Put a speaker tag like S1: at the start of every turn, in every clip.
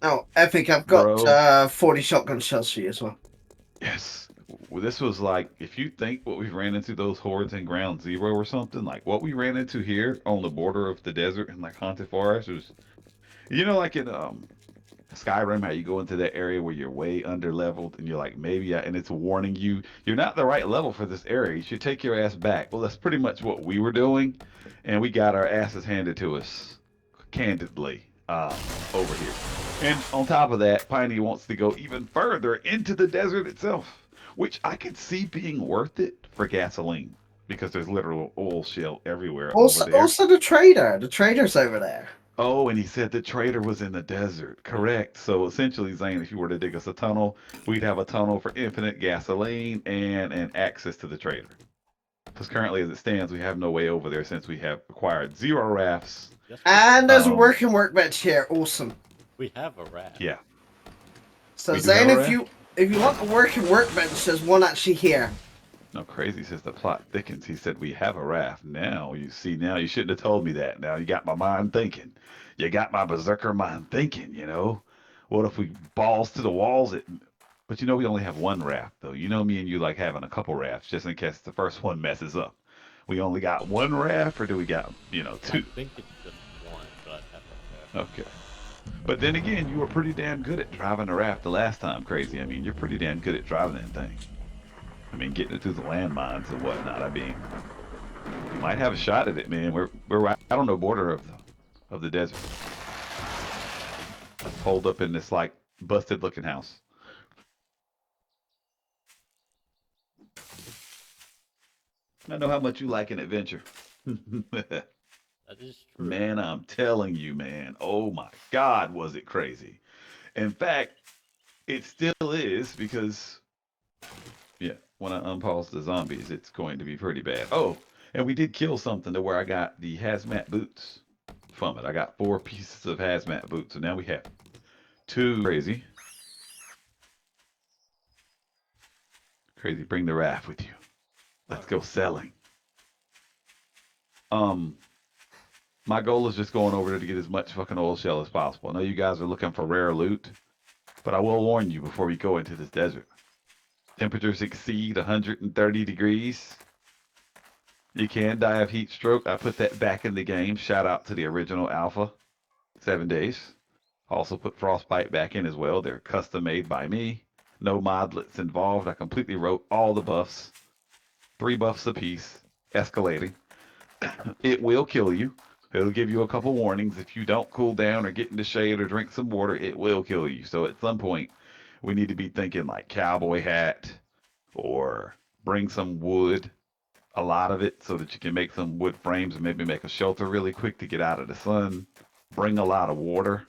S1: Oh, epic! I've got
S2: Bro,
S1: 40 shotgun shells for you as well.
S2: yes. Well, this was like, if you think what we ran into those hordes in Ground Zero or something, like what we ran into here on the border of the desert and like Haunted Forest was, like in Skyrim, how you go into that area where you're way under leveled and you're like, maybe, and it's warning you, you're not the right level for this area. You should take your ass back. Well, that's pretty much what we were doing, and we got our asses handed to us, candidly, over here. And on top of that, Piney wants to go even further into the desert itself, which I could see being worth it for gasoline because there's literal oil shale everywhere over there.
S1: Also the trader. The trader's over there.
S2: Oh, and he said the trader was in the desert. Correct. So essentially, Zane, if you were to dig us a tunnel, we'd have a tunnel for infinite gasoline and access to the trader. Because currently, as it stands, we have no way over there since we have acquired zero rafts.
S3: Yes, we do.
S1: And there's a
S2: Um,
S1: working workbench here. Awesome.
S3: We have a raft.
S2: yeah,
S1: So
S2: we do have
S1: Zane,
S2: a
S1: if
S2: raft.
S1: you want a working workbench, there's one actually here.
S2: No, crazy says the plot thickens. He said we have a raft. Now you see. Now you shouldn't have told me that. Now you got my mind thinking. You got my berserker mind thinking. What if we balls to the walls? But we only have one raft though. Me and you like having a couple rafts just in case the first one messes up. We only got one raft, or do we got
S3: I
S2: two?
S3: think it's just one, but I have to
S2: Okay. But then again, you were pretty damn good at driving a raft the last time, crazy. I mean, you're pretty damn good at driving that thing. I mean, getting it through the landmines and whatnot. I mean, you might have a shot at it, man. We're right on the border of the desert, holed up in this like busted looking house. I know how much you like an adventure.
S3: That is true.
S2: Man, I'm telling you, man. Oh my God, was it crazy? In fact, it still is because, yeah, when I unpause the zombies, it's going to be pretty bad. Oh, and we did kill something to where I got the hazmat boots from it. I got 4 pieces of hazmat boots, and now we have two. Crazy. Crazy, bring the raft with you.
S3: All
S2: Let's
S3: right.
S2: go selling. Um, my goal is just going over there to get as much fucking oil shell as possible. I know you guys are looking for rare loot, but I will warn you before we go into this desert. Temperatures exceed 130 degrees. You can die of heat stroke. I put that back in the game. Shout out to the original Alpha 7 days. Also put Frostbite back in as well. They're custom made by me. No modlets involved. I completely wrote all the buffs. 3 buffs apiece, escalating. It will kill you. It'll give you a couple warnings. If you don't cool down or get in the shade or drink some water, it will kill you. So at some point, we need to be thinking like cowboy hat or bring some wood, a lot of it, so that you can make some wood frames and maybe make a shelter really quick to get out of the sun. Bring a lot of water.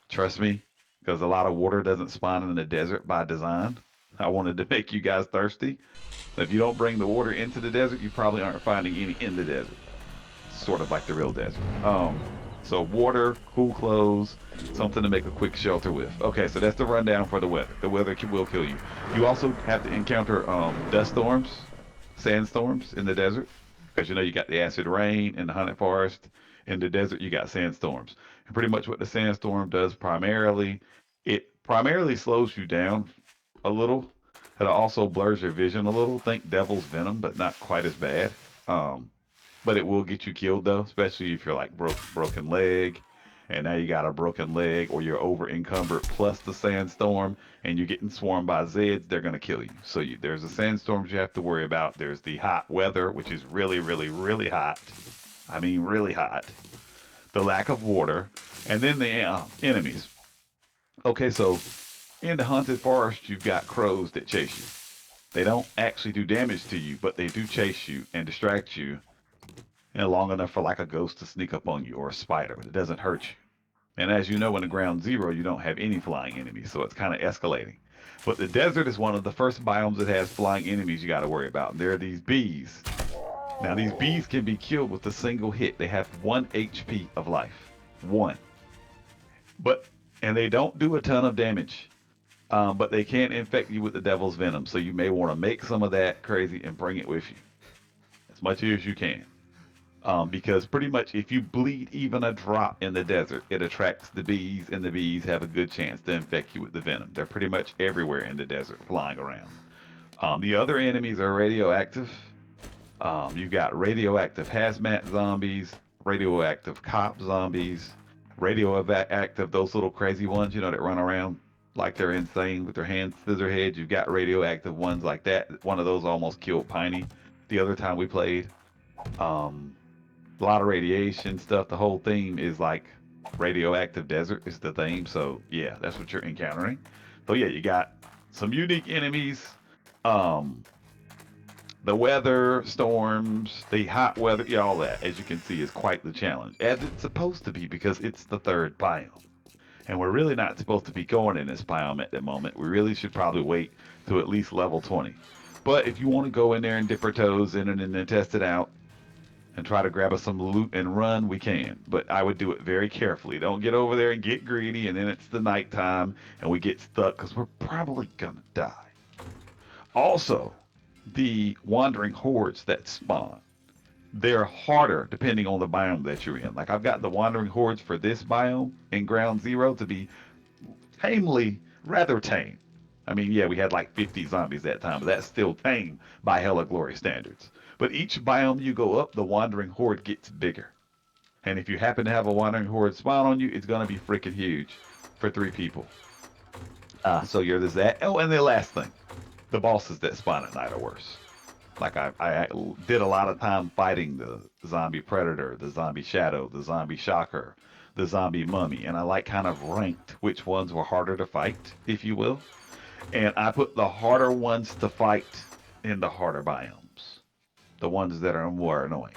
S2: Trust me, because a lot of water doesn't spawn in the desert by design. I wanted to make you guys thirsty. If you don't bring the water into the desert, you probably aren't finding any in the desert. Sort of like the real desert. So water, cool clothes, something to make a quick shelter with. Okay, so that's the rundown for the weather. The weather will kill you. You also have to encounter dust storms, sandstorms in the desert, because you got the acid rain in the haunted forest. In the desert, you got sandstorms. And pretty much what the sandstorm does primarily, it primarily slows you down a little. It also blurs your vision a little. Think Devil's Venom, but not quite as bad. Um, but it will get you killed though, especially if you're like broken leg, and now you got a broken leg, or you're over encumbered plus the sandstorm, and you're getting swarmed by Zeds. They're gonna kill you. So there's the sandstorms you have to worry about. There's the hot weather, which is really, really, really hot. I mean, really hot. The lack of water, and then the enemies. Okay, so in the haunted forest, you've got crows that chase you. They don't actually do damage to you, but they do chase you and distract you long enough for like a ghost to sneak up on you or a spider. It doesn't hurt you. And as you know, in the ground zero, you don't have any flying enemies, so it's kind of escalating. But the desert is one of the first biomes that has flying enemies you got to worry about. And there are these bees. Now, these bees can be killed with a single hit. They have 1 HP of life. One. But, and they don't do a ton of damage. But they can infect you with the devil's venom. So you may want to make some of that crazy and bring it with you as much as you can. Because pretty much if you bleed even a drop in the desert, it attracts the bees, and the bees have a good chance to infect you with the venom. They're pretty much everywhere in the desert, flying around. The other enemies are radioactive. You got radioactive hazmat zombies, radioactive cop zombies, radioactive those little crazy ones, that run around like they're insane with their hands scissor heads. You've got radioactive ones like that. One of those almost killed Piney the other time we played. Um, a lot of radiation stuff. The whole theme is like radioactive desert is the theme. So yeah, that's what you're encountering. So yeah, you got some unique enemies. Um, the weather, storms, the hot weather, yeah, all that, as you can see, is quite the challenge, as it's supposed to be because it's the third biome. And we're really not supposed to be going in this biome at the moment. We really should probably wait to at least level 20. But if you want to go in there and dip our toes in it and then test it out and try to grab us some loot and run, we can. But I would do it very carefully. Don't get over there and get greedy and then it's the nighttime and we get stuck because we're probably going to die. Also, the wandering hordes that spawn, they're harder depending on the biome that you're in. Like I've got the wandering hordes for this biome in Ground Zero to be rather tame. I mean, yeah, we had like 50 zombies that time, but that's still tame by Hella Glory standards. But each biome you go up, the wandering horde gets bigger. And if you happen to have a wandering horde spawn on you, it's going to be freaking huge for 3 people. So there's that. Oh, and the last thing, the bosses that spawn at night are worse. Like I did a lot of time fighting the zombie predator, the zombie shadow, the zombie shocker, the zombie mummy, and I like kind of ranked which ones were harder to fight, if you will. And I put the harder ones to fight in the harder biomes, the ones that are more annoying.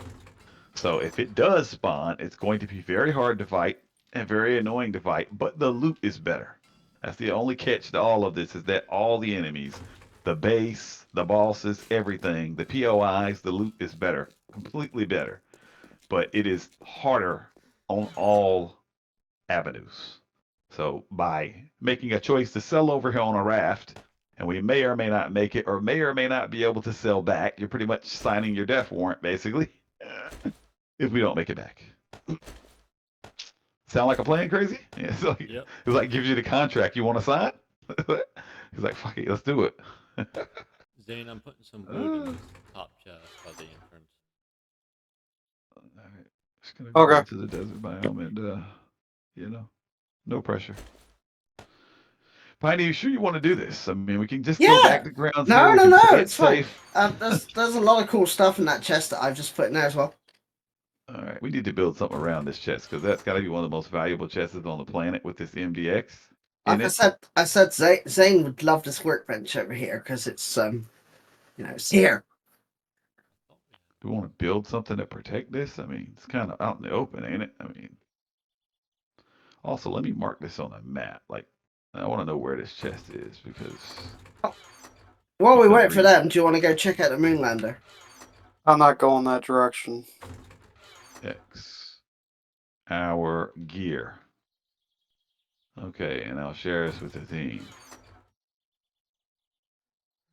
S2: So if it does spawn, it's going to be very hard to fight and very annoying to fight, but the loot is better. That's the only catch to all of this is that all the enemies, the base, the bosses, everything, the POIs, the loot is better, completely better. But it is harder on all avenues. So by making a choice to sell over here on a raft, and we may or may not make it, or may not be able to sell back, you're pretty much signing your death warrant, basically, if we don't make it back. Sound like a plan, crazy? Yeah,
S3: Yep.
S2: it's like gives you the contract you want to sign. He's like, fuck it, let's do it.
S3: Zane, I'm putting some wood in this top chest by the entrance.
S2: All right. Just gonna go
S4: Okay.
S2: into the desert biome and no pressure. Piney, you sure you want to do this? I mean, we can just go back to ground zero.
S1: No,
S2: We
S1: no,
S2: can
S1: no,
S2: play it
S1: it's fine.
S2: safe.
S1: There's a lot of cool stuff in that chest that I've just put in there as well.
S2: All right, we need to build something around this chest because that's got to be one of the most valuable chests on the planet with this MDX in
S1: Like
S2: it.
S1: I said, Zane would love this workbench over here because it's it's here.
S2: Do we want to build something to protect this? I mean, it's kind of out in the open, ain't it? I mean, also, let me mark this on a map. Like, I want to know where this chest is because
S1: While we
S2: some
S1: wait for
S2: reason-
S1: them, do you want to go check out the Moonlander?
S4: I'm not going that direction.
S2: X our gear. Okay, and I'll share this with the team.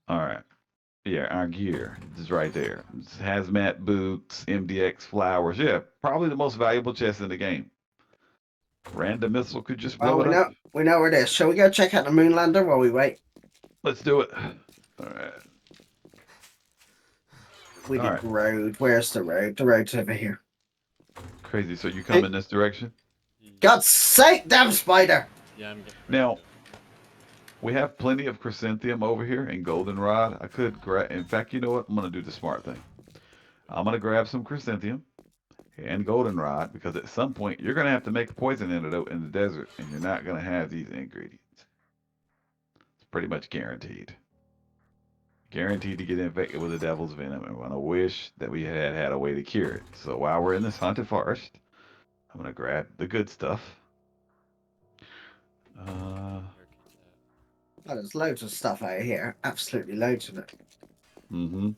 S2: All right. Yeah, our gear is right there. It's hazmat boots, MDX flowers. Yeah, probably the most valuable chest in the game. Random missile could just blow
S1: Well,
S2: it up.
S1: we know where it is. Shall we go check out the Moonlander while we wait?
S2: Let's do it. All right.
S1: We
S2: All
S1: need
S2: right.
S1: the road. Where's the road? The road's over here.
S2: Crazy. So you come in this direction?
S1: God's sake, damn spider!
S3: Yeah, I'm getting
S2: Now, we have plenty of chrysanthemum over here and goldenrod. I could grab. In fact, you know what? I'm gonna do the smart thing. I'm gonna grab some chrysanthemum and goldenrod because at some point you're gonna have to make a poison antidote in the desert, and you're not gonna have these ingredients. It's pretty much guaranteed. Guaranteed to get infected with the devil's venom, and we're gonna wish that we had a way to cure it. So while we're in this haunted forest, I'm gonna grab the good stuff.
S1: Oh, there's loads of stuff out here. Absolutely loads of it.
S2: Mm-hmm.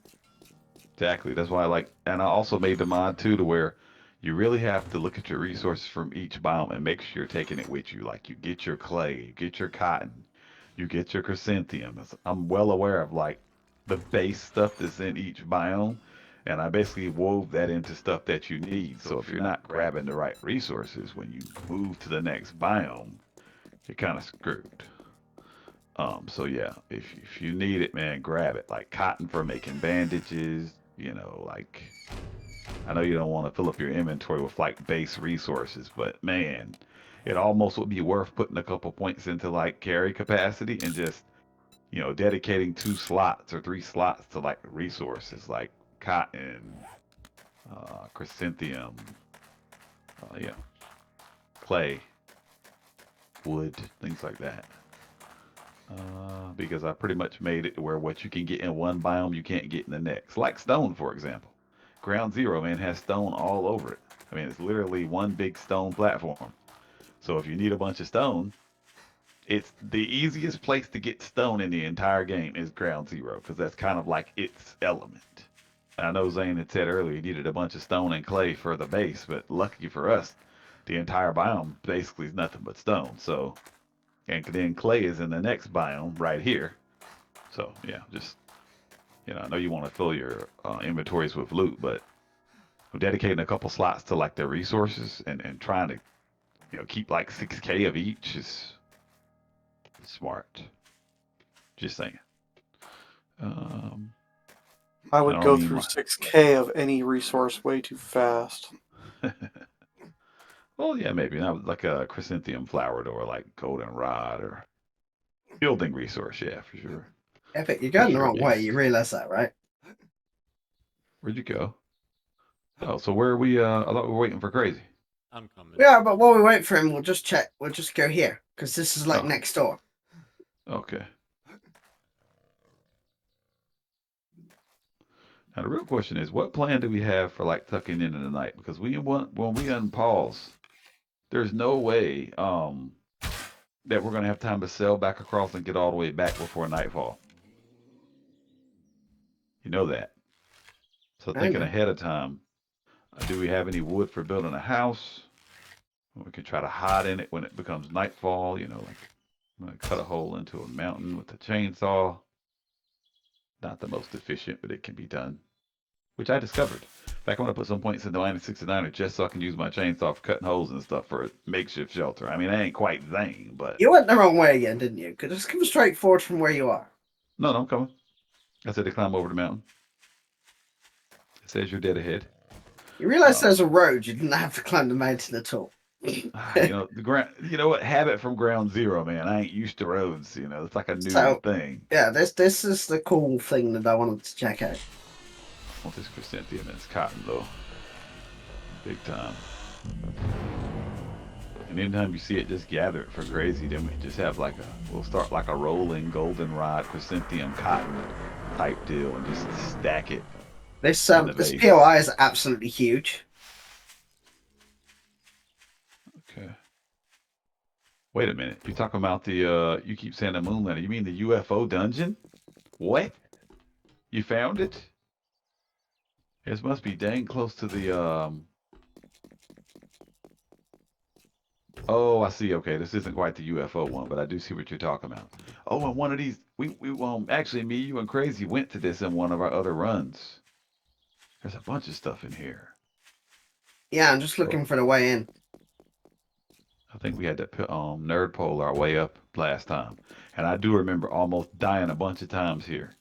S2: Exactly. That's why I like, and I also made the mod too to where you really have to look at your resources from each biome and make sure you're taking it with you. Like you get your clay, you get your cotton, you get your chrysanthemum. I'm well aware of like the base stuff that's in each biome, And I basically wove that into stuff that you need. So if you're not grabbing the right resources when you move to the next biome, you're kind of screwed. So yeah, if you need it, man, grab it. Like cotton for making bandages, like I know you don't want to fill up your inventory with like base resources, but man, it almost would be worth putting a couple points into like carry capacity and just, dedicating 2 slots or 3 slots to like resources like cotton, chrysanthemum, yeah, clay, wood, things like that. Because I pretty much made it to where what you can get in one biome you can't get in the next. Like stone, for example. Ground Zero, man, has stone all over it. I mean, it's literally one big stone platform. So if you need a bunch of stone, it's the easiest place to get stone in the entire game is Ground Zero because that's kind of like its element. I know Zane had said earlier he needed a bunch of stone and clay for the base, but lucky for us, the entire biome basically is nothing but stone. So, and then clay is in the next biome right here. So yeah, just I know you want to fill your inventories with loot, but dedicating a couple slots to like their resources and trying to keep like 6K of each is smart. Just saying.
S4: I
S2: I
S4: would
S2: don't
S4: go
S2: mean
S4: through 6K of any resource way too fast.
S2: well, yeah, maybe not like a chrysanthemum flower or like goldenrod or building resource. Yeah, for sure.
S1: Epic, you're
S2: For
S1: going the
S2: sure,
S1: wrong way.
S2: yes.
S1: You realize that, right?
S2: Where'd you go? Oh, so where are we? I thought we were waiting for Crazy.
S3: I'm coming.
S1: Yeah, but while we wait for him, we'll just check. We'll just go here because this is like
S2: Oh.
S1: next door.
S2: Okay. Now the real question is, what plan do we have for like tucking in the night? Because when we unpause, there's no way that we're gonna have time to sail back across and get all the way back before nightfall. You know that. So
S1: I
S2: thinking
S1: know.
S2: ahead of time, do we have any wood for building a house? We can try to hide in it when it becomes nightfall. Like I'm gonna cut a hole into a mountain with a chainsaw. Not the most efficient, but it can be done. Which I discovered. In fact, I want to put some points into minus 69 just so I can use my chainsaw for cutting holes and stuff for a makeshift shelter. I mean, I ain't quite Zane, but
S1: You went the wrong way again, didn't you? Just come straight forward from where you are.
S2: no, I'm coming. I said to climb over the mountain. It says you're dead ahead.
S1: You realize there's a road. You didn't have to climb the mountain at all.
S2: The ground. You know what? Habit from ground zero, man. I ain't used to roads. It's like a new
S1: So
S2: thing.
S1: yeah, this is the cool thing that I wanted to check out.
S2: I want this chrysanthemum and this cotton though. Big time. And anytime you see it, just gather it for Crazy. Then we just have we'll start like a rolling goldenrod chrysanthemum cotton type deal and just stack it.
S1: This
S2: in the
S1: this
S2: base.
S1: POI is absolutely huge.
S2: Okay. Wait a minute. You're talking about you keep saying the Moonlander. You mean the UFO dungeon? What? You found it? It must be dang close to the Oh, I see. Okay, this isn't quite the UFO one, but I do see what you're talking about. Oh, and one of these, we actually, me, you, and Crazy went to this in one of our other runs. There's a bunch of stuff in here.
S1: Yeah, I'm just looking for the way in.
S2: I think we had to nerd pole our way up last time, and I do remember almost dying a bunch of times here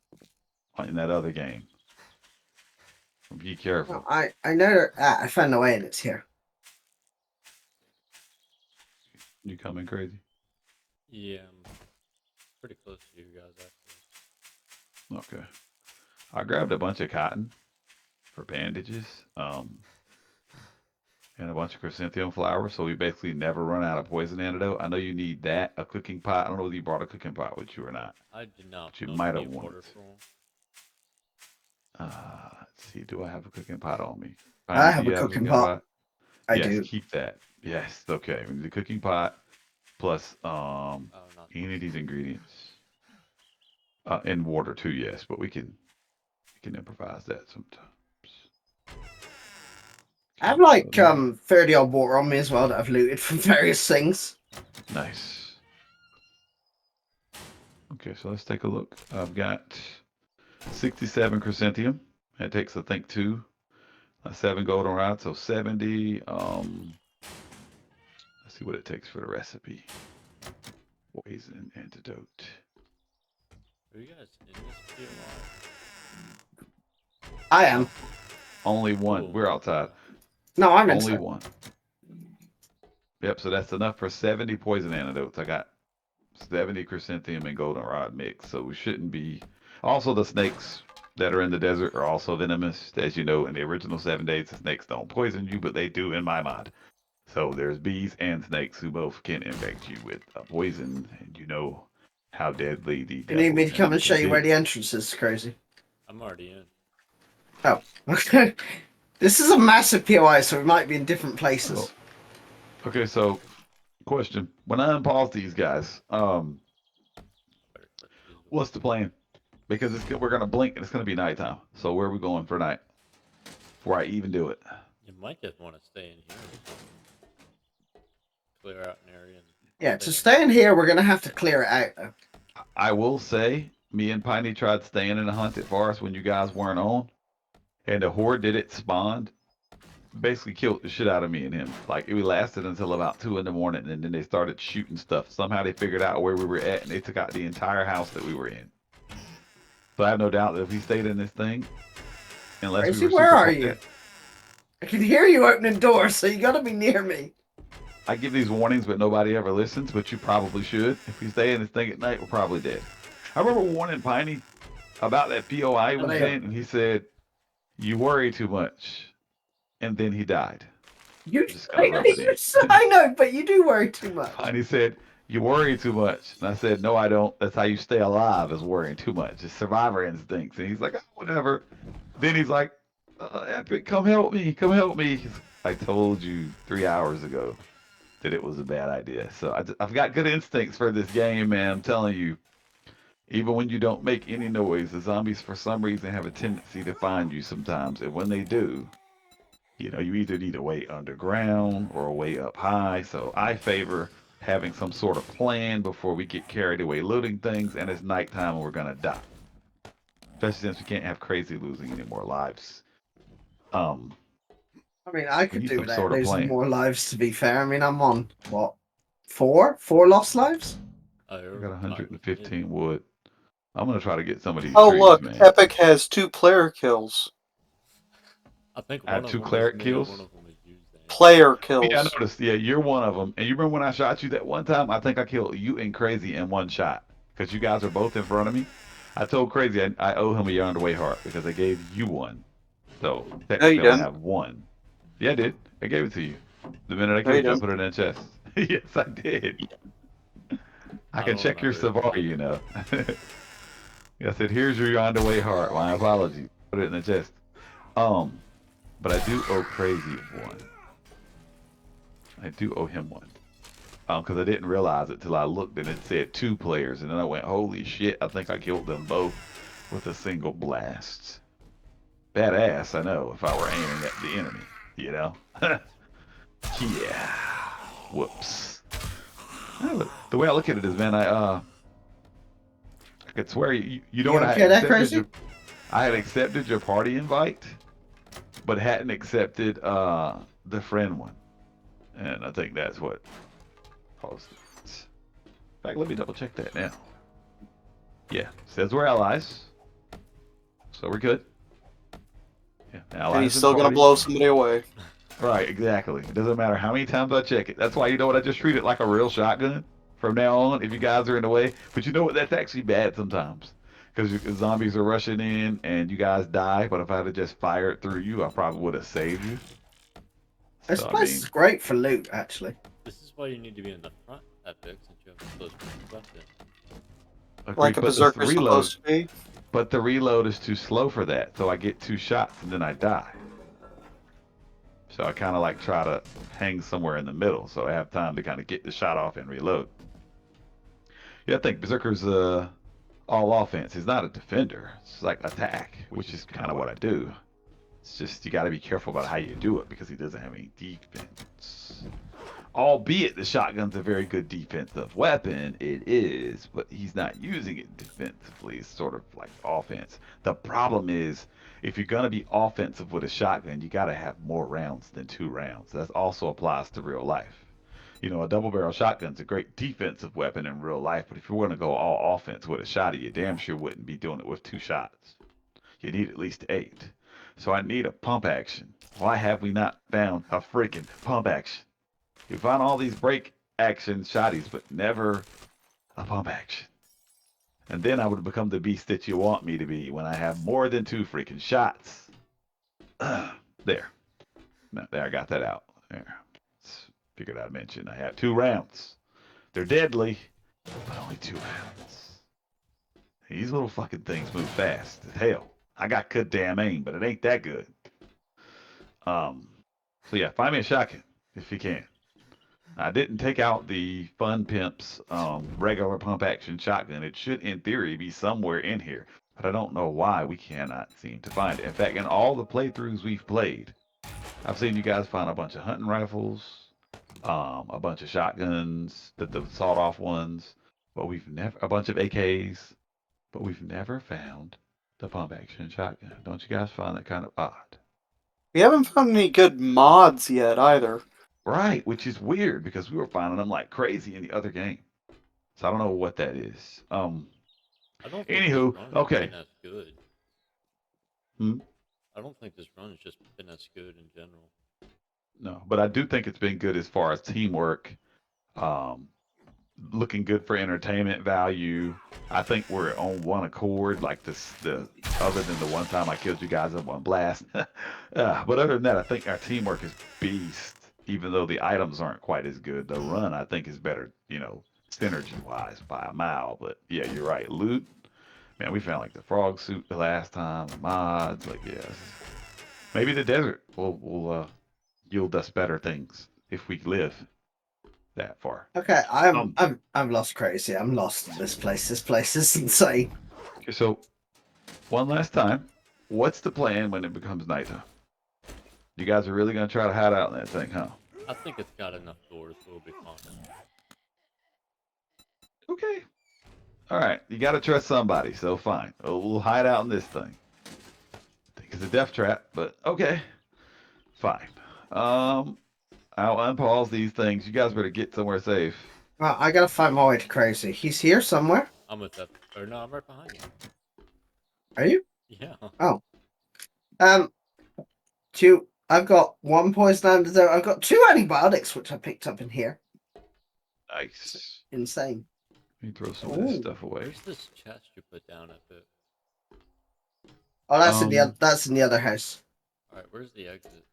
S2: in that other game. Be careful.
S1: Well, I know that I found the way in. It's here.
S2: You coming, Crazy?
S3: Yeah, I'm pretty close to you guys actually.
S2: Okay. I grabbed a bunch of cotton for bandages, and a bunch of chrysanthemum flowers, so we basically never run out of poison antidote. I know you need that, a cooking pot. I don't know whether you brought a cooking pot with you or not.
S3: I did not.
S2: But you
S3: No,
S2: might
S3: I
S2: have
S3: need
S2: wanted.
S3: water for 'em.
S2: Let's see. Do I have a cooking pot on me?
S1: I
S2: Piney, do
S1: have
S2: you
S1: a
S2: have
S1: cooking pot. I
S2: Yes,
S1: do.
S2: keep that. Yes. Okay. We need the cooking pot plus
S3: Oh, not
S2: any of these ingredients. And water too. Yes, but we can improvise that sometimes.
S1: I have
S2: Okay,
S1: like
S2: so
S1: 30 odd water on me as well that I've looted from various things.
S2: nice. Okay, so let's take a look. I've got 67 chrysanthemum It takes, I think, 7 goldenrod, so 70. Let's see what it takes for the recipe. Poison antidote.
S3: Are you guys in this POI?
S1: I am.
S2: Only one.
S3: Cool.
S2: We're outside.
S1: No, I'm
S2: Only
S1: inside.
S2: one. Yep, so that's enough for 70 poison antidotes. I got 70 chrysanthemum and goldenrod mix, so we shouldn't be. Also, the snakes that are in the desert are also venomous. As you know, in the original 7 days, the snakes don't poison you, but they do in my mod. So there's bees and snakes who both can infect you with a poison, and you know how deadly the.
S1: You need me to
S2: devil's
S1: come and show
S2: enemy
S1: you where
S2: is.
S1: the entrance is, Crazy?
S3: I'm already in.
S1: Oh, okay. This is a massive POI, so we might be in different places.
S2: Oh. Okay, so question: when I unpause these guys, what's the plan? Because we're gonna blink and it's gonna be nighttime. So where are we going for night? Before I even do it.
S3: You might just want to stay in here. Clear out an area.
S1: Yeah, to stay in here, we're going to have to clear it out, though.
S2: I will say, me and Piney tried staying in the haunted forest when you guys weren't on, and the horde did it spawned. Basically killed the shit out of me and him. Like, it lasted until about 2 in the morning, and then they started shooting stuff. Somehow they figured out where we were at, and they took out the entire house that we were in. So I have no doubt that if we stayed in this thing, unless
S1: Crazy,
S2: we were
S1: where
S2: super
S1: are you? I can hear you opening doors, so you got to be near me.
S2: I give these warnings, but nobody ever listens, but you probably should. If we stay in this thing at night, we're probably dead. I remember warning Piney about that POI he was in, and he said, "You worry too much." And then he died.
S1: You,
S2: Just gotta rub it in.
S1: I know, but you do worry too much.
S2: Piney said, "You worry too much." And I said, "No, I don't. That's how you stay alive, is worrying too much. It's survivor instincts." And he's like, "Oh, whatever." Then he's like, "Epic, come help me. Come help me." I told you 3 hours ago that it was a bad idea. So I've got good instincts for this game, man. I'm telling you. Even when you don't make any noise, the zombies, for some reason, have a tendency to find you sometimes. And when they do, you know, you either need a way underground or a way up high. So I favor having some sort of plan before we get carried away looting things, and it's nighttime and we're going to die. Especially since we can't have Crazy losing any more lives.
S1: I mean, I could
S2: need
S1: do
S2: some
S1: without
S2: sort of
S1: losing
S2: plan.
S1: more lives, to be fair. I mean, I'm on, what, 4? 4 lost lives?
S2: I got 115 wood. I'm going to try to get some of these
S4: Oh,
S2: trees,
S4: look,
S2: man.
S4: Epic has 2 player kills.
S3: I think
S2: I have
S3: one of
S2: 2
S3: them is
S2: cleric
S3: me,
S2: kills.
S3: One of them is you, Zane.
S4: Player kills.
S2: Yeah, I noticed. Yeah, you're one of them. And you remember when I shot you that one time? I think I killed you and Crazy in one shot. Because you guys are both in front of me. I told Crazy I owe him a Yarn Away heart because I gave you one. So technically I
S4: didn't.
S2: have one. Yeah, I did. I gave it to you. The minute I
S4: No, you
S2: killed you, I
S4: didn't.
S2: put it in the chest. Yes, I did. I can
S3: don't
S2: check your
S3: remember.
S2: Savar, you know. I said, "Here's your Yarn Away heart. My apologies." Put it in the chest. But I do owe Crazy one. I do owe him one. Because I didn't realize it till I looked and it said 2 players, and then I went, "Holy shit! I think I killed them both with a single blast." Badass, I know. If I were aiming at the enemy, you know. Yeah. Whoops. The way I look at it is, man, I could swear you know what I
S1: okay there,
S2: accepted
S1: Crazy?
S2: I had accepted your party invite, but hadn't accepted the friend one, and I think that's what caused it. In fact, let me double check that now. Yeah, says we're allies, so we're good. Yeah, allies
S4: And he's
S2: in
S4: still going to
S2: party.
S4: blow somebody away.
S2: Right, exactly. It doesn't matter how many times I check it. That's why, you know what, I just treat it like a real shotgun from now on if you guys are in the way. But you know what, that's actually bad sometimes. Because zombies are rushing in and you guys die. But if I had just fired through you, I probably would have saved you.
S1: This
S2: So, I
S1: place
S2: mean,
S1: is great for loot, actually.
S3: This is why you need to be in the front, Epic, since you have close weapon.
S2: agreed,
S4: Like a
S2: but the
S4: berserker's
S2: reload,
S4: supposed to be.
S2: but the reload is too slow for that. So I get 2 shots and then I die. So I kind of like try to hang somewhere in the middle so I have time to kind of get the shot off and reload. Yeah, I think Berserker's all offense. He's not a defender. It's like attack, which is kind of what I do. It's just you got to be careful about how you do it because he doesn't have any defense. Albeit the shotgun's a very good defensive weapon, it is, but he's not using it defensively. It's sort of like offense. The problem is if you're gonna be offensive with a shotgun, you gotta have more rounds than 2 rounds. That also applies to real life. You know, a double barrel shotgun's a great defensive weapon in real life, but if you're gonna go all offense with a shotty, you damn sure wouldn't be doing it with 2 shots. You need at least 8. So I need a pump action. Why have we not found a freaking pump action? We found all these break action shotties, but never a pump action. And then I would become the beast that you want me to be when I have more than 2 freaking shots. There. No, there, I got that out. There. Figured I'd mention I have 2 rounds. They're deadly, but only 2 rounds. These little fucking things move fast as hell. I got good damn aim, but it ain't that good. So yeah, find me a shotgun if you can. I didn't take out the Fun Pimp's regular pump action shotgun. It should, in theory, be somewhere in here, but I don't know why we cannot seem to find it. In fact, in all the playthroughs we've played, I've seen you guys find a bunch of hunting rifles, a bunch of shotguns, the sawed-off ones, but we've never a bunch of AKs, but we've never found the pump action shotgun. Don't you guys find that kind of odd?
S4: We haven't found any good mods yet either.
S2: Right, which is weird because we were finding them like crazy in the other game. So I don't know what that is.
S3: I don't think
S2: Anywho,
S3: this run
S2: okay.
S3: has been as good.
S2: Hmm?
S3: I don't think this run has just been as good in general.
S2: No, but I do think it's been good as far as teamwork. Looking good for entertainment value. I think we're on one accord. Like the other than the one time I killed you guys in one blast. But other than that, I think our teamwork is beast. Even though the items aren't quite as good, the run I think is better. You know, synergy wise by a mile. But yeah, you're right. Loot. Man, we found like the frog suit the last time. The mods. Like yes. Maybe the desert will yield us better things if we live that far.
S1: Okay, I'm lost crazy. I'm lost in this place. This place is insane.
S2: Okay, so one last time, what's the plan when it becomes nighttime? You guys are really gonna try to hide out in that thing, huh?
S3: I think it's got enough doors, so it'll be fine.
S2: Okay. All right, you gotta trust somebody, so fine. We'll hide out in this thing. I think it's a death trap, but okay, fine. I'll unpause these things. You guys better get somewhere safe.
S1: Well, I gotta find my way to crazy. He's here somewhere.
S3: I'm with that. Or no, I'm right behind you.
S1: Are you?
S3: Yeah.
S1: Oh. I've got 1 poison antidote. I've got 2 antibiotics, which I picked up in here.
S2: Nice.
S1: Insane.
S2: Let me throw some of this stuff away.
S3: Where's this chest you put down at the?
S1: Oh, that's in the other house.
S3: All right, where's the exit?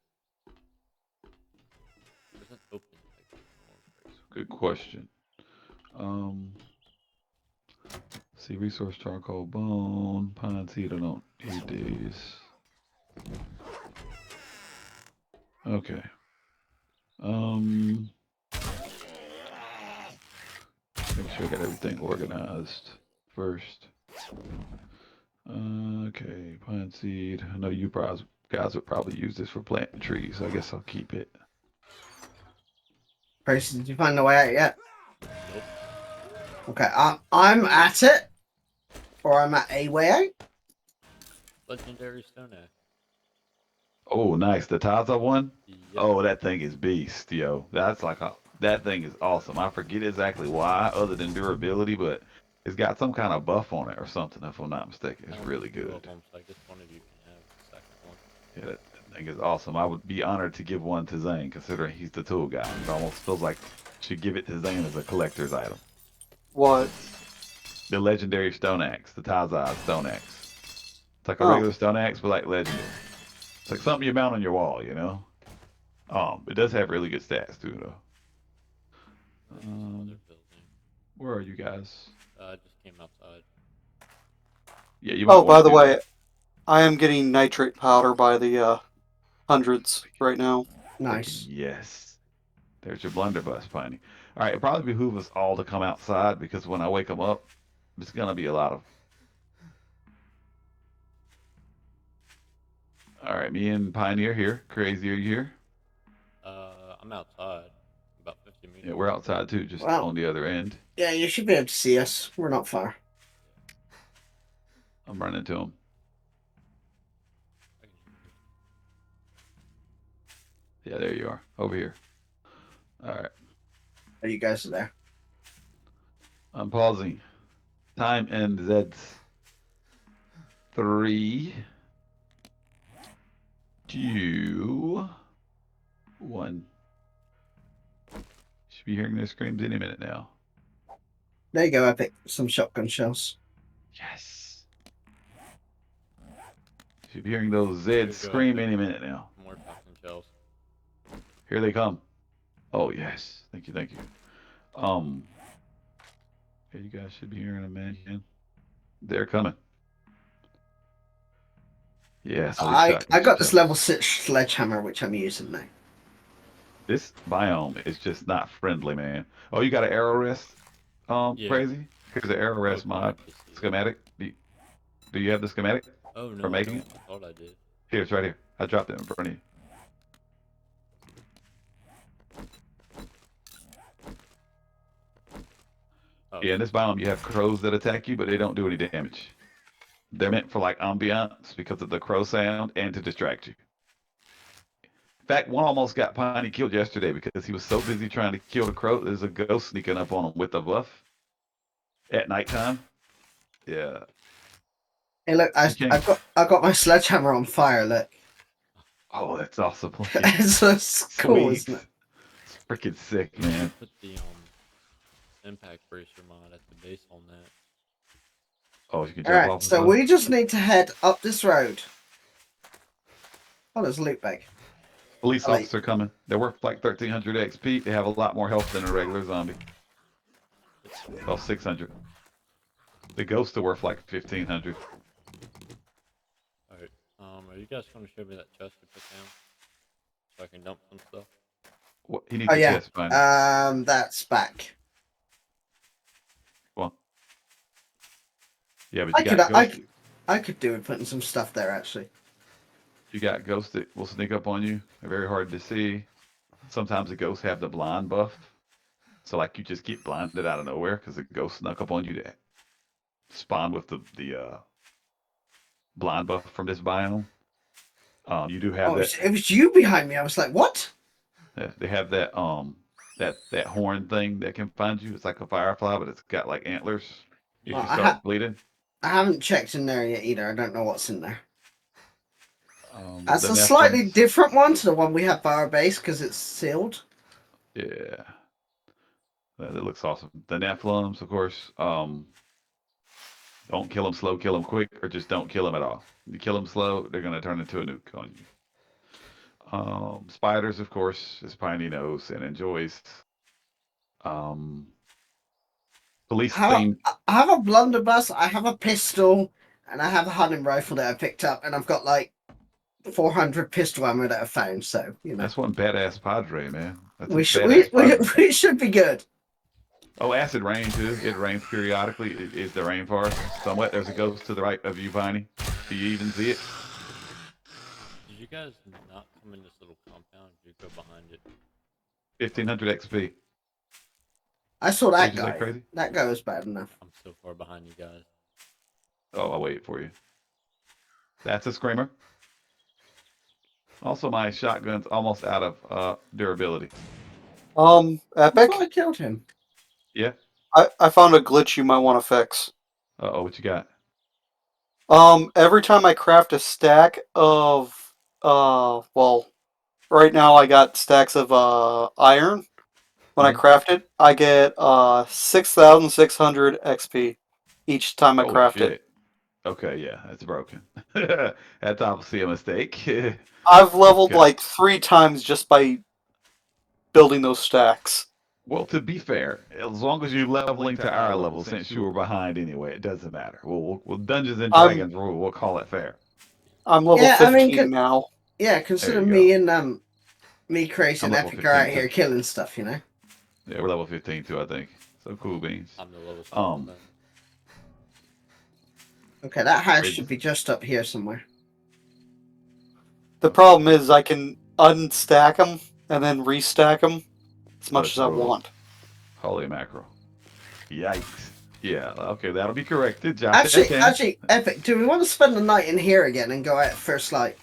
S3: Where's that open exit?
S2: Good question. See, resource charcoal, bone, pine seed. I don't eat these. Okay. Make sure I got everything organized first. Okay, pine seed. I know you guys would probably use this for planting trees. So I guess I'll keep it.
S1: Crazy, did you find the way out yet?
S3: Nope.
S1: Okay, I'm at it, or I'm at a way out.
S3: Legendary stone axe.
S2: Oh, nice. The Taza one?
S3: Yep.
S2: Oh, that thing is beast, yo. That thing is awesome. I forget exactly why, other than durability, but it's got some kind of buff on it or something, if I'm not mistaken. It's really good.
S3: So I guess one of you can have the second one.
S2: Yeah, that thing is awesome. I would be honored to give one to Zain, considering he's the tool guy. It almost feels like I should give it to Zain as a collector's item.
S4: What?
S2: The legendary stone axe, the Taza stone axe. It's like a regular stone axe, but like legendary. It's like something you mount on your wall, you know? It does have really good stats too, though.
S3: Other building.
S2: Where are you guys?
S3: I just came outside.
S2: Yeah, you.
S4: Oh, by the way, I am getting nitrate powder by the hundreds right now.
S1: Nice.
S2: Yes. There's your blunderbuss, Piney. All right, it probably behoove us all to come outside because when I wake them up, it's gonna be a lot of. All right, me and Piney are here. Crazy, are you here?
S3: I'm outside. About 50 meters.
S2: Yeah, we're outside too, just
S1: Wow.
S2: on the other end.
S1: Yeah, you should be able to see us. We're not far.
S2: I'm running to him. Yeah, there you are. Over here. All right.
S1: Oh, you guys are there.
S2: I'm pausing. Time ends. 3, 2, 1. Should be hearing their screams any minute now.
S1: There you go, Epic. Some shotgun shells.
S2: Yes. Should be hearing those
S3: Here you
S2: Zeds
S3: go,
S2: scream
S3: Epic.
S2: any minute now.
S3: More shotgun shells.
S2: Here they come. Oh yes. Thank you. Here you guys should be hearing them again. They're coming. Yes.
S1: I got this level 6 sledgehammer, which I'm using now.
S2: This biome is just not friendly, man. Oh, you got an arrow rest?
S3: Yeah.
S2: Crazy. Here's the arrow rest
S3: Okay,
S2: mod
S3: I see it.
S2: schematic. Do you have the schematic
S3: Oh no,
S2: for
S3: I
S2: making
S3: don't.
S2: it?
S3: I thought I did.
S2: Here, it's right here. I dropped it in front of you.
S3: Oh,
S2: Yeah, in this biome, you have crows that attack you, but they don't do any damage. They're meant for like ambiance because of the crow sound and to distract you. In fact, one almost got Piney killed yesterday because he was so busy trying to kill the crow. There's a ghost sneaking up on him with a buff at nighttime. Yeah.
S1: Hey, look, I got my sledgehammer on fire. Look,
S2: Oh, that's awesome.
S1: it's just cool,
S2: Sweet.
S1: isn't it?
S2: It's freaking sick, man.
S3: put the impact bracer mod at the base on that.
S2: Oh, you can
S1: All
S2: jump
S1: right,
S2: off.
S1: so we just need to head up this road. Oh, there's a loot bag.
S2: Police
S1: I like-
S2: officer coming. They're worth like 1,300 XP. They have a lot more health than a regular zombie. Well, 600. The ghosts are worth like 1,500.
S3: Alright. Are you guys gonna show me that chest you put down? So I can dump some stuff?
S2: What? He needs
S1: Oh
S2: a
S1: yeah,
S2: chest finder.
S1: that's back.
S2: Come on. Yeah, but you got ghosts.
S1: I could do with putting some stuff there actually.
S2: You got ghosts that will sneak up on you. They're very hard to see. Sometimes the ghosts have the blind buff. So like you just get blinded out of nowhere because the ghost snuck up on you to spawn with the blind buff from this biome. You do have
S1: Oh,
S2: that.
S1: it was you behind me. I was like, what?
S2: They have that that horn thing that can find you. It's like a firefly, but it's got like antlers. If
S1: Well,
S2: you start bleeding.
S1: I haven't checked in there yet either. I don't know what's in there. That's
S2: the
S1: a slightly
S2: Nephilim's-
S1: different one to the one we have by our base because it's sealed.
S2: Yeah. That looks awesome. The Nephilims, of course. Don't kill them slow, kill them quick, or just don't kill them at all. You kill them slow, they're gonna turn into a nuke on you. Spiders, of course, as Piney knows and enjoys. Police theme.
S1: I have a blunderbuss, I have a pistol, and I have a hunting rifle that I picked up, and I've got like 400 pistol ammo that I found. So you know,
S2: That's one badass Padre, man. That's a
S1: we should
S2: badass Padre.
S1: we should be good.
S2: Oh, acid rain too. It rains periodically. Is the rainforest somewhat? There's a ghost to the right of you, Piney. Do you even see it?
S3: Did you guys not come in this little compound? Did you go behind it?
S2: 1,500 XP.
S1: I saw that
S2: Did you say
S1: guy.
S2: crazy?
S1: That guy was bad enough.
S3: I'm so far behind you guys.
S2: Oh, I'll wait for you. That's a screamer. Also, my shotgun's almost out of durability.
S1: I
S4: Epic.
S1: thought I killed him.
S2: Yeah.
S4: I found a glitch you might want to fix.
S2: Uh-oh, what you got?
S4: Every time I craft a stack of, well, right now I got stacks of iron. When I craft it, I get 6,600 XP each time I
S2: Holy
S4: craft
S2: shit.
S4: it.
S2: Okay, yeah, that's broken. That's obviously a mistake.
S4: I've leveled
S2: Okay.
S4: like 3 times just by building those stacks.
S2: Well, to be fair, as long as you're leveling to our level, since you were behind anyway, it doesn't matter. We'll Dungeons and Dragons rule. We'll call it fair.
S4: I'm level
S1: Yeah, I mean,
S4: 15 now.
S1: Yeah, consider
S2: you
S1: me and me crazy
S2: I'm
S1: and
S2: level
S1: Epic are out
S2: 15
S1: here killing stuff. You know.
S2: Yeah, we're level 15 too, I think. So cool beans.
S3: I'm the lowest.
S2: Um,
S3: one,
S1: Okay, that house
S2: Crazy.
S1: should be just up here somewhere.
S4: The problem is I can unstack them and then restack them as much
S2: Let's
S4: as I
S2: roll.
S4: want.
S2: Holy mackerel. Yikes. Yeah, okay, that'll be corrected. Josh,
S1: Actually, Epic, do we want to spend the night in here again and go out at first light?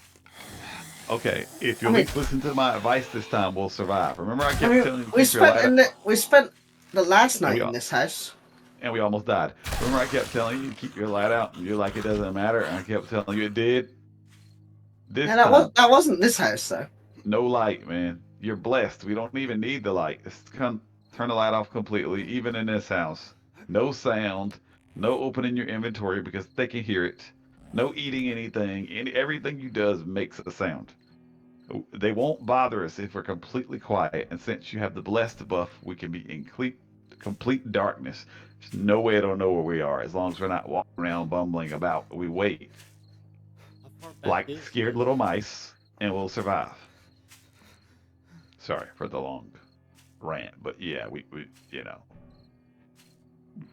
S2: Okay, if
S1: I
S2: you'll at
S1: mean-
S2: least listen to my advice this time, we'll survive. Remember, I
S1: I
S2: kept
S1: mean,
S2: telling you to
S1: we
S2: keep your light up,
S1: spent the last
S2: and
S1: night
S2: we
S1: in this house.
S2: almost died. Remember, I kept telling you to keep your light out, and you're like, it doesn't matter, and I kept telling you it did. This
S1: Yeah,
S2: time,
S1: that wasn't this house though.
S2: no light, man. You're blessed. We don't even need the light. Just turn the light off completely, even in this house. No sound, no opening your inventory because they can hear it. No eating anything. Everything you does makes a sound. They won't bother us if we're completely quiet, and since you have the blessed buff, we can be in complete darkness. There's no way they'll know where we are as long as we're not walking around bumbling about. We wait
S3: How far back
S2: like
S3: is
S2: scared
S3: this?
S2: little mice, and we'll survive. Sorry for the long rant, but yeah, we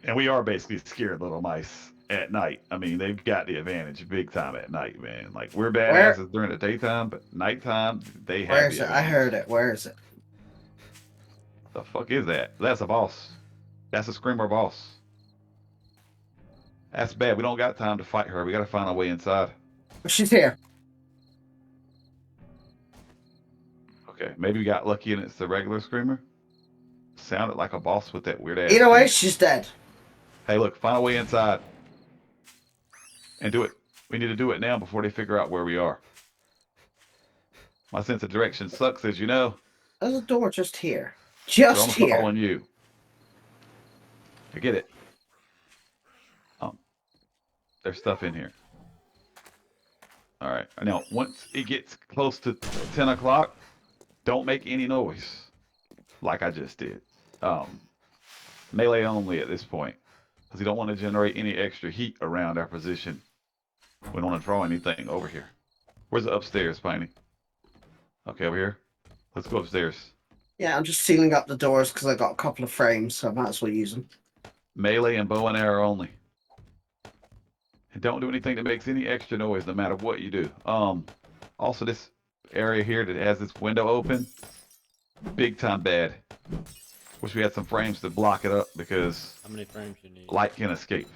S2: and we are basically scared little mice at night. I mean, they've got the advantage big time at night, man. Like we're
S1: Where
S2: badasses during the daytime, but nighttime they
S1: where
S2: have
S1: is
S2: the
S1: it? I
S2: advantage.
S1: heard it. Where is it?
S2: The fuck is that? That's a boss. That's a screamer boss. That's bad. We don't got time to fight her. We gotta find a way inside.
S1: She's here.
S2: Okay, maybe we got lucky and it's the regular screamer. Sounded like a boss with that weird ass.
S1: Either way,
S2: thing.
S1: she's dead.
S2: Hey, look, find a way inside and do it. We need to do it now before they figure out where we are. My sense of direction sucks, as you know.
S1: There's a door just here.
S2: So
S1: Just
S2: I'm
S1: here.
S2: following you. I get it. There's stuff in here. All right. Now, once it gets close to 10 o'clock, don't make any noise, like I just did. Melee only at this point, because you don't want to generate any extra heat around our position. We don't want to draw anything over here. Where's the upstairs, Piney? Okay, over here. Let's go upstairs.
S1: Yeah, I'm just sealing up the doors because I got a couple of frames, so I might as well use them.
S2: Melee and bow and arrow only. And don't do anything that makes any extra noise, no matter what you do. Also this area here that has this window open, big time bad. Wish we had some frames to block it up because
S3: How many frames you need?
S2: light can escape.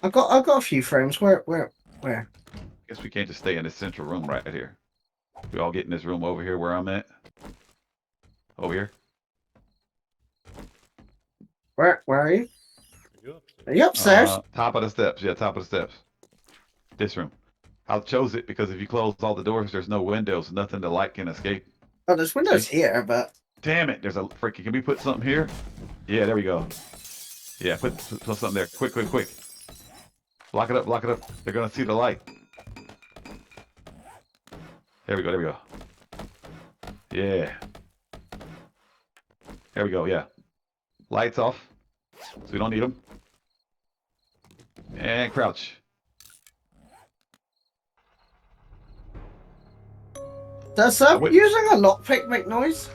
S1: I got a few frames. Where?
S2: Guess we can't just stay in this central room right here. We all get in this room over here where I'm at. Over here.
S1: Where are you?
S3: Are you upstairs?
S1: Are you upstairs?
S2: Top of the steps. Yeah, top of the steps. This room. I chose it because if you close all the doors, there's no windows, nothing the light can escape.
S1: Oh, there's windows here, but
S2: Damn it! There's a freaking. Can we put something here? Yeah, there we go. Yeah, put something there. Quick. Block it up. They're gonna see the light. There we go. Yeah. There we go. Yeah. Lights off, so we don't need them. And crouch.
S1: does
S2: wait.
S1: using a lockpick make noise?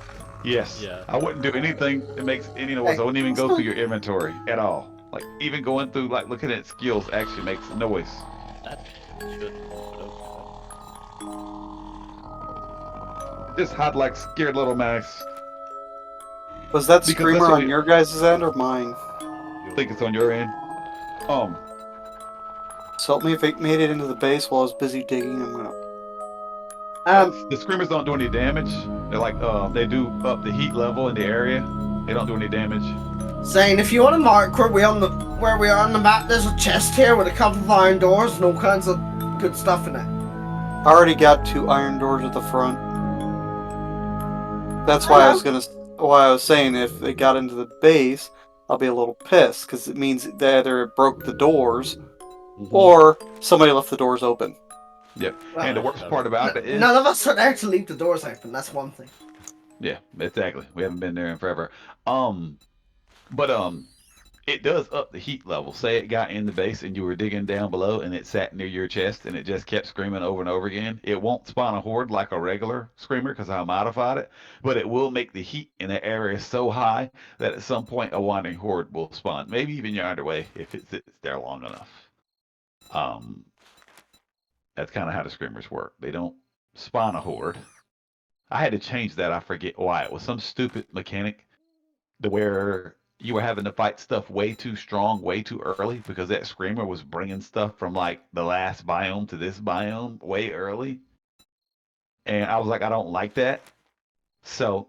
S2: Yes.
S3: Yeah.
S2: I wouldn't do anything that makes any noise. I wouldn't even go through your inventory at all. Like even going through, like looking at skills actually makes noise.
S3: That should open
S2: Just hide like scared little mice.
S4: Was that
S2: Because
S4: screamer
S2: that's what
S4: on your guys' end or mine?
S2: I think it's on your end.
S4: So help me if it made it into the base while I was busy digging. I'm gonna.
S2: The screamers don't do any damage. They're like, they do up the heat level in the area. They don't do any damage.
S1: Zane, if you want to mark where we are on the map, there's a chest here with a couple of iron doors and all kinds of good stuff in it.
S4: I already got 2 iron doors at the front. That's why I was saying if they got into the base, I'll be a little pissed because it means they either broke the doors or somebody left the doors open.
S2: Yep.
S1: Well,
S2: And the worst part about it is,
S1: None of us are there to leave the doors open. That's one thing.
S2: yeah, exactly. We haven't been there in forever. But it does up the heat level. Say it got in the base and you were digging down below and it sat near your chest and it just kept screaming over and over again. It won't spawn a horde like a regular screamer because I modified it, but it will make the heat in that area so high that at some point a wandering horde will spawn. Maybe even yonder way if it sits there long enough. That's kind of how the screamers work. They don't spawn a horde. I had to change that. I forget why. It was some stupid mechanic to where you were having to fight stuff way too strong, way too early because that screamer was bringing stuff from like the last biome to this biome way early. And I was like, I don't like that. So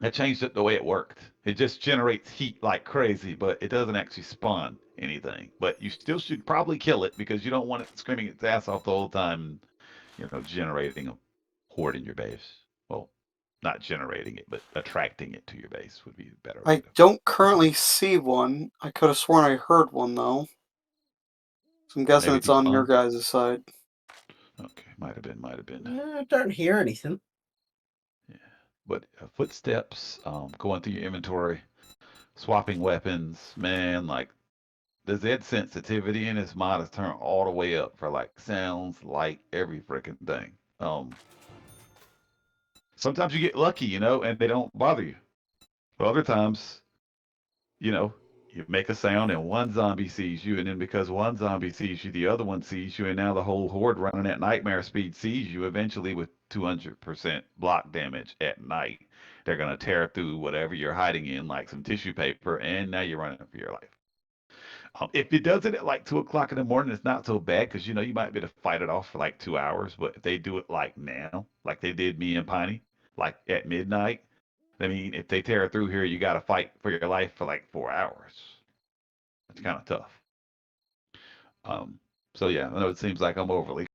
S2: I changed it the way it worked. It just generates heat like crazy, but it doesn't actually spawn anything. But you still should probably kill it because you don't want it screaming its ass off the whole time, generating a horde in your base. Well, not generating it, but attracting it to your base would be a better way
S4: I
S2: to.
S4: don't currently see one. I could have sworn I heard one though. So I'm guessing
S2: Maybe
S4: it's on your
S2: despawn?
S4: guys' side.
S2: Okay, might have been, might have been.
S1: I don't hear anything.
S2: Yeah. But footsteps, going through your inventory, swapping weapons, man, like the Z sensitivity in this mod is turned all the way up for like sounds, light, every freaking thing. Sometimes you get lucky, and they don't bother you. But other times, you know, you make a sound and one zombie sees you, and then because one zombie sees you, the other one sees you, and now the whole horde running at nightmare speed sees you. Eventually, with 200% block damage at night, they're gonna tear through whatever you're hiding in, like some tissue paper, and now you're running for your life. If it does it at like 2 o'clock in the morning, it's not so bad because you might be able to fight it off for like 2 hours. But if they do it like now, like they did me and Piney, like at midnight, I mean, if they tear through here, you got to fight for your life for like 4 hours. It's kind of tough. So yeah, I know it seems like I'm overly